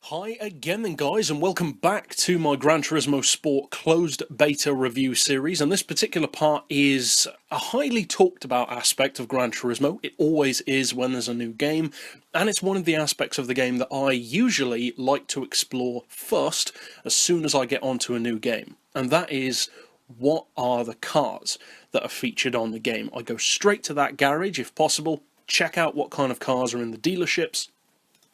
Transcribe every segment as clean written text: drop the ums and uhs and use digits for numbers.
Hi again then guys, and welcome back to my Gran Turismo Sport closed beta review series, and this particular part is a highly talked about aspect of Gran Turismo. It always is when there's a new game, and it's one of the aspects of the game that I usually like to explore first as soon as I get onto a new game, and that is what are the cars that are featured on the game. I go straight to that garage if possible, check out what kind of cars are in the dealerships,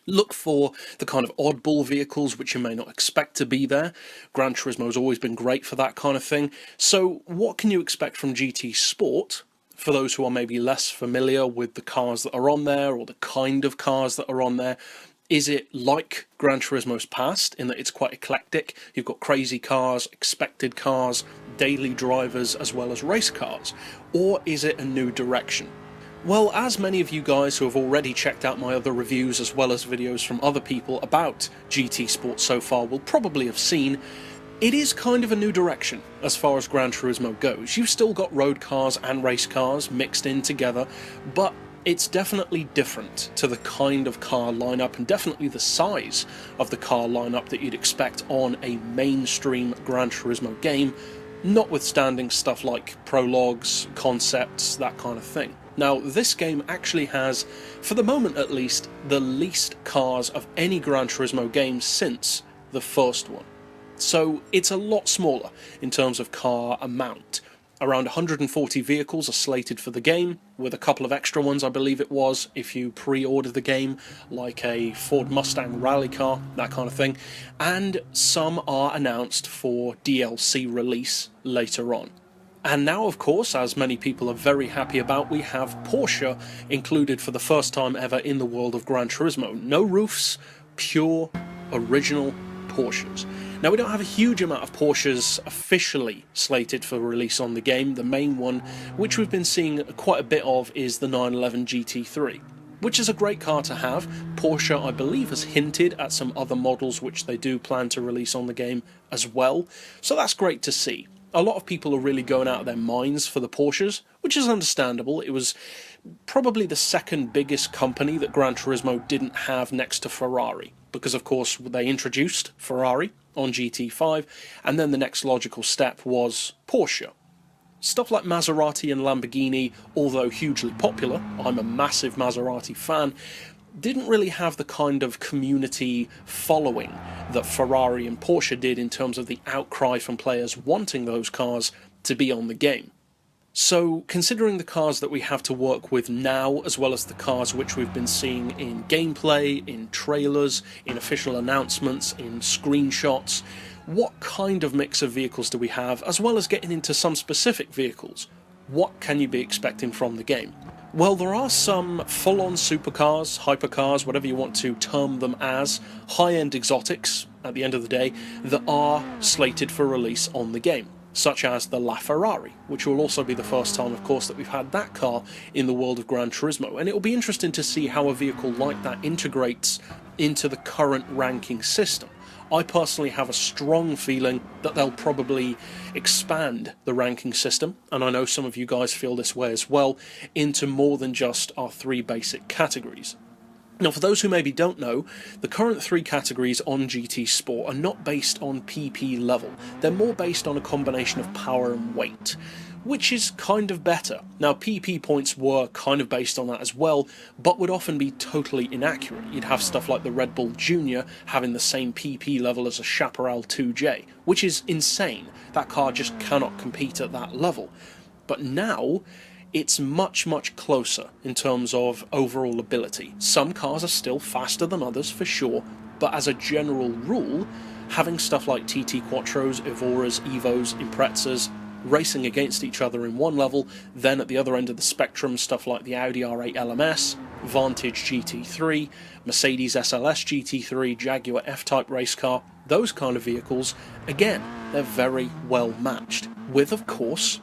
look for the kind of oddball vehicles which you may not expect to be there. Gran Turismo has always been great for that kind of thing. So what can you expect from GT Sport for those who are maybe less familiar with the cars that are on there or the kind of cars that are on there? Is it like Gran Turismo's past in that it's quite eclectic? You've got crazy cars, expected cars, daily drivers, as well as race cars. Or is it a new direction? Well, as many of you guys who have already checked out my other reviews as well as videos from other people about GT Sport so far will probably have seen, it is kind of a new direction as far as Gran Turismo goes. You've still got road cars and race cars mixed in together, but it's definitely different to the kind of car lineup and definitely the size of the car lineup that you'd expect on a mainstream Gran Turismo game, notwithstanding stuff like prologues, concepts, that kind of thing. Now, this game actually has, for the moment at least, the least cars of any Gran Turismo game since the first one. So it's a lot smaller in terms of car amount. Around 140 vehicles are slated for the game, with a couple of extra ones, I believe it was, if you pre-order the game, like a Ford Mustang rally car, that kind of thing. And some are announced for DLC release later on. And now, of course, as many people are very happy about, we have Porsche included for the first time ever in the world of Gran Turismo. No roofs, pure, original Porsches. Now, we don't have a huge amount of Porsches officially slated for release on the game. The main one, which we've been seeing quite a bit of, is the 911 GT3, which is a great car to have. Porsche, I believe, has hinted at some other models which they do plan to release on the game as well, so that's great to see. A lot of people are really going out of their minds for the Porsches, which is understandable. It was probably the second biggest company that Gran Turismo didn't have next to Ferrari, because of course they introduced Ferrari on GT5, and then the next logical step was Porsche. Stuff like Maserati and Lamborghini, although hugely popular, I'm a massive Maserati fan, didn't really have the kind of community following that Ferrari and Porsche did in terms of the outcry from players wanting those cars to be on the game. So, considering the cars that we have to work with now, as well as the cars which we've been seeing in gameplay, in trailers, in official announcements, in screenshots, what kind of mix of vehicles do we have, as well as getting into some specific vehicles? What can you be expecting from the game? Well, there are some full-on supercars, hypercars, whatever you want to term them as, high-end exotics, at the end of the day, that are slated for release on the game, such as the LaFerrari, which will also be the first time, of course, that we've had that car in the world of Gran Turismo, and it will be interesting to see how a vehicle like that integrates into the current ranking system. I personally have a strong feeling that they'll probably expand the ranking system, and I know some of you guys feel this way as well, into more than just our three basic categories. Now, for those who maybe don't know, the current three categories on GT Sport are not based on PP level. They're more based on a combination of power and weight, which is kind of better. Now, PP points were kind of based on that as well, but would often be totally inaccurate. You'd have stuff like the Red Bull Junior having the same PP level as a Chaparral 2J, which is insane. That car just cannot compete at that level. But now, it's much, much closer in terms of overall ability. Some cars are still faster than others, for sure, but as a general rule, having stuff like TT Quattros, Evoras, Evos, Imprezas, racing against each other in one level, then at the other end of the spectrum, stuff like the Audi R8 LMS, Vantage GT3, Mercedes SLS GT3, Jaguar F-Type race car, those kind of vehicles, again, they're very well matched, with, of course,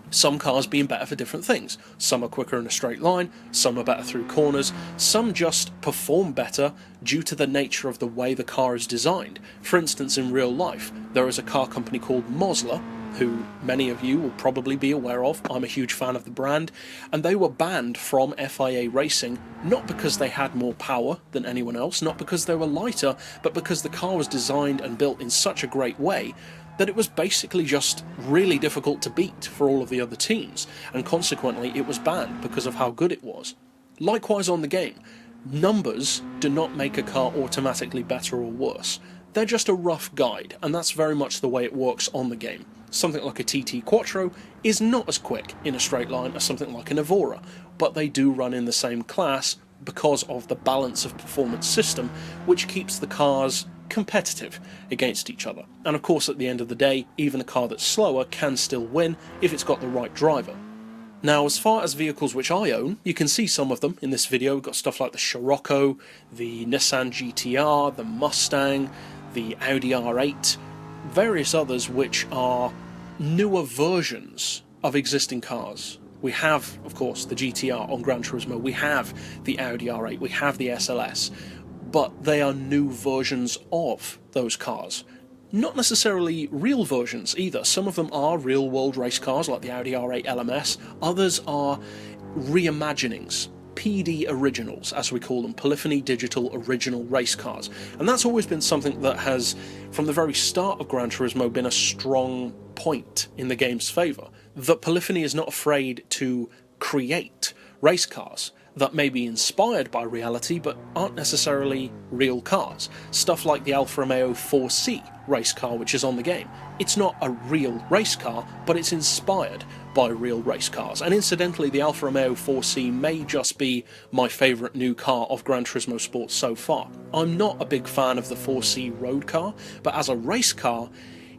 some cars being better for different things. Some are quicker in a straight line, some are better through corners, some just perform better due to the nature of the way the car is designed. For instance, in real life, there is a car company called Mosler, who many of you will probably be aware of. I'm a huge fan of the brand, and they were banned from FIA racing, not because they had more power than anyone else, not because they were lighter, but because the car was designed and built in such a great way that it was basically just really difficult to beat for all of the other teams, and consequently it was banned because of how good it was. Likewise on the game, numbers do not make a car automatically better or worse. They're just a rough guide, and that's very much the way it works on the game. Something like a TT Quattro is not as quick in a straight line as something like an Evora, but they do run in the same class because of the balance of performance system, which keeps the cars competitive against each other. And of course, at the end of the day, even a car that's slower can still win if it's got the right driver. Now, as far as vehicles which I own, you can see some of them in this video. We've got stuff like the Scirocco, the Nissan GTR, the Mustang, the Audi R8, various others which are newer versions of existing cars. We have, of course, the GTR on Gran Turismo, we have the Audi R8, we have the SLS, but they are new versions of those cars. Not necessarily real versions either. Some of them are real-world race cars like the Audi R8 LMS, others are reimaginings. PD originals, as we call them, polyphony digital original race cars. And that's always been something that has, from the very start of Gran Turismo, been a strong point in the game's favour. That Polyphony is not afraid to create race cars that may be inspired by reality but aren't necessarily real cars. Stuff like the Alfa Romeo 4C race car which is on the game. It's not a real race car, but it's inspired by real race cars. And incidentally, the Alfa Romeo 4C may just be my favourite new car of Gran Turismo Sport so far. I'm not a big fan of the 4C road car, but as a race car,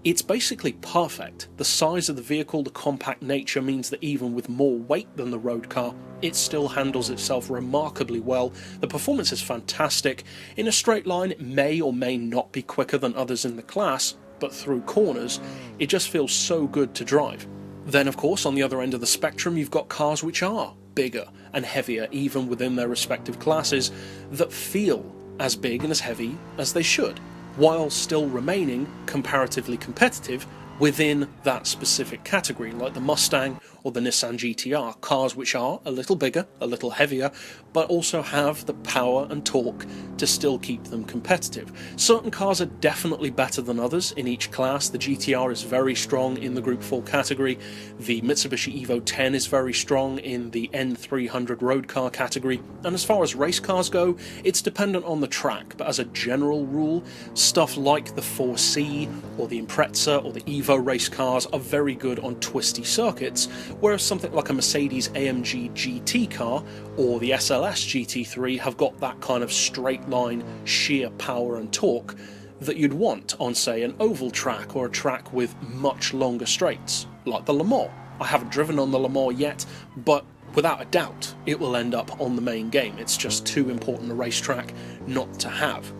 it's basically perfect. The size of the vehicle, the compact nature means that even with more weight than the road car, it still handles itself remarkably well. The performance is fantastic. In a straight line, it may or may not be quicker than others in the class, but through corners, it just feels so good to drive. Then, of course, on the other end of the spectrum, you've got cars which are bigger and heavier, even within their respective classes, that feel as big and as heavy as they should, while still remaining comparatively competitive within that specific category, like the Mustang or the Nissan GTR, cars which are a little bigger, a little heavier, but also have the power and torque to still keep them competitive. Certain cars are definitely better than others in each class. The GTR is very strong in the Group 4 category, the Mitsubishi Evo 10 is very strong in the N300 road car category, and as far as race cars go, it's dependent on the track, but as a general rule, stuff like the 4C or the Impreza or the Evo race cars are very good on twisty circuits, whereas something like a Mercedes AMG GT car or the SLS GT3 have got that kind of straight line sheer power and torque that you'd want on, say, an oval track or a track with much longer straights, like the Le Mans. I haven't driven on the Le Mans yet, but without a doubt it will end up on the main game. It's just too important a racetrack not to have.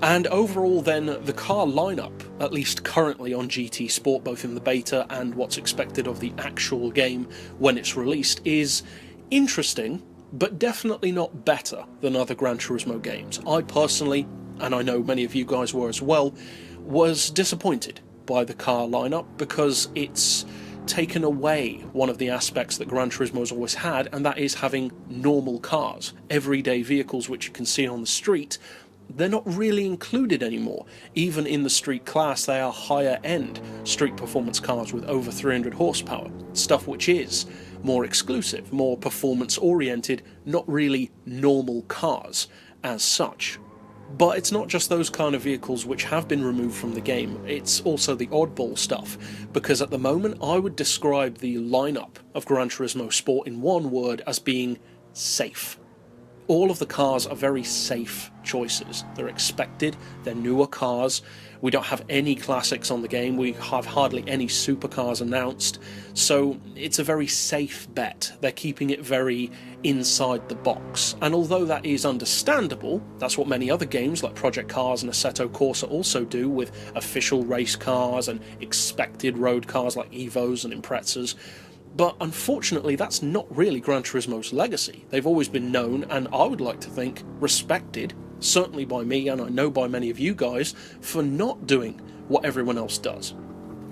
And overall then, the car lineup, at least currently on GT Sport, both in the beta and what's expected of the actual game when it's released, is interesting, but definitely not better than other Gran Turismo games. I personally, and I know many of you guys were as well, was disappointed by the car lineup because it's taken away one of the aspects that Gran Turismo has always had, and that is having normal cars, everyday vehicles which you can see on the street. They're not really included anymore. Even in the street class, they are higher end street performance cars with over 300 horsepower, stuff which is more exclusive, more performance oriented, not really normal cars as such. But it's not just those kind of vehicles which have been removed from the game, it's also the oddball stuff, because at the moment I would describe the lineup of Gran Turismo Sport in one word as being safe. All of the cars are very safe choices. They're expected, they're newer cars, we don't have any classics on the game, we have hardly any supercars announced, so it's a very safe bet. They're keeping it very inside the box, and although that is understandable, that's what many other games like Project Cars and Assetto Corsa also do with official race cars and expected road cars like Evos and Imprezas. But unfortunately, that's not really Gran Turismo's legacy. They've always been known, and I would like to think respected, certainly by me and I know by many of you guys, for not doing what everyone else does,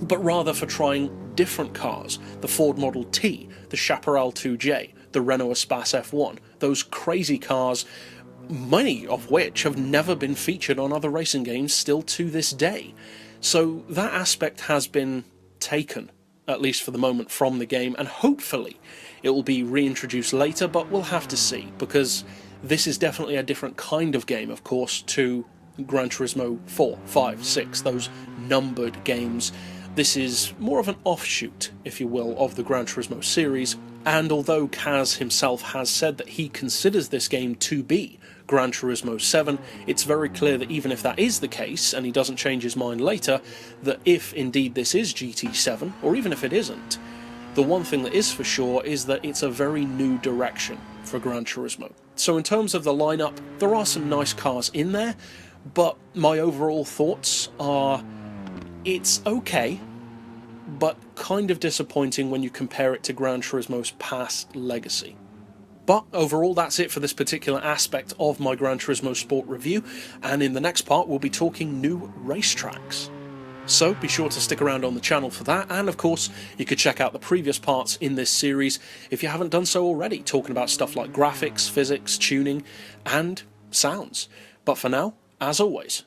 but rather for trying different cars, the Ford Model T, the Chaparral 2J, the Renault Espace F1, those crazy cars, many of which have never been featured on other racing games still to this day. So that aspect has been taken, at least for the moment, from the game, and hopefully it will be reintroduced later, but we'll have to see, because this is definitely a different kind of game, of course, to Gran Turismo 4, 5, 6, those numbered games. This is more of an offshoot, if you will, of the Gran Turismo series, and although Kaz himself has said that he considers this game to be Gran Turismo 7, it's very clear that even if that is the case, and he doesn't change his mind later, that if indeed this is GT7, or even if it isn't, the one thing that is for sure is that it's a very new direction for Gran Turismo. So in terms of the lineup, there are some nice cars in there, but my overall thoughts are it's okay, but kind of disappointing when you compare it to Gran Turismo's past legacy. But overall, that's it for this particular aspect of my Gran Turismo Sport review, and in the next part we'll be talking new racetracks. So be sure to stick around on the channel for that, and of course you could check out the previous parts in this series if you haven't done so already, talking about stuff like graphics, physics, tuning, and sounds. But for now, as always,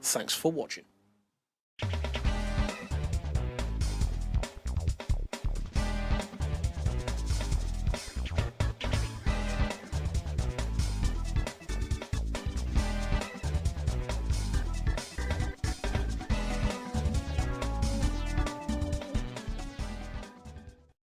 thanks for watching.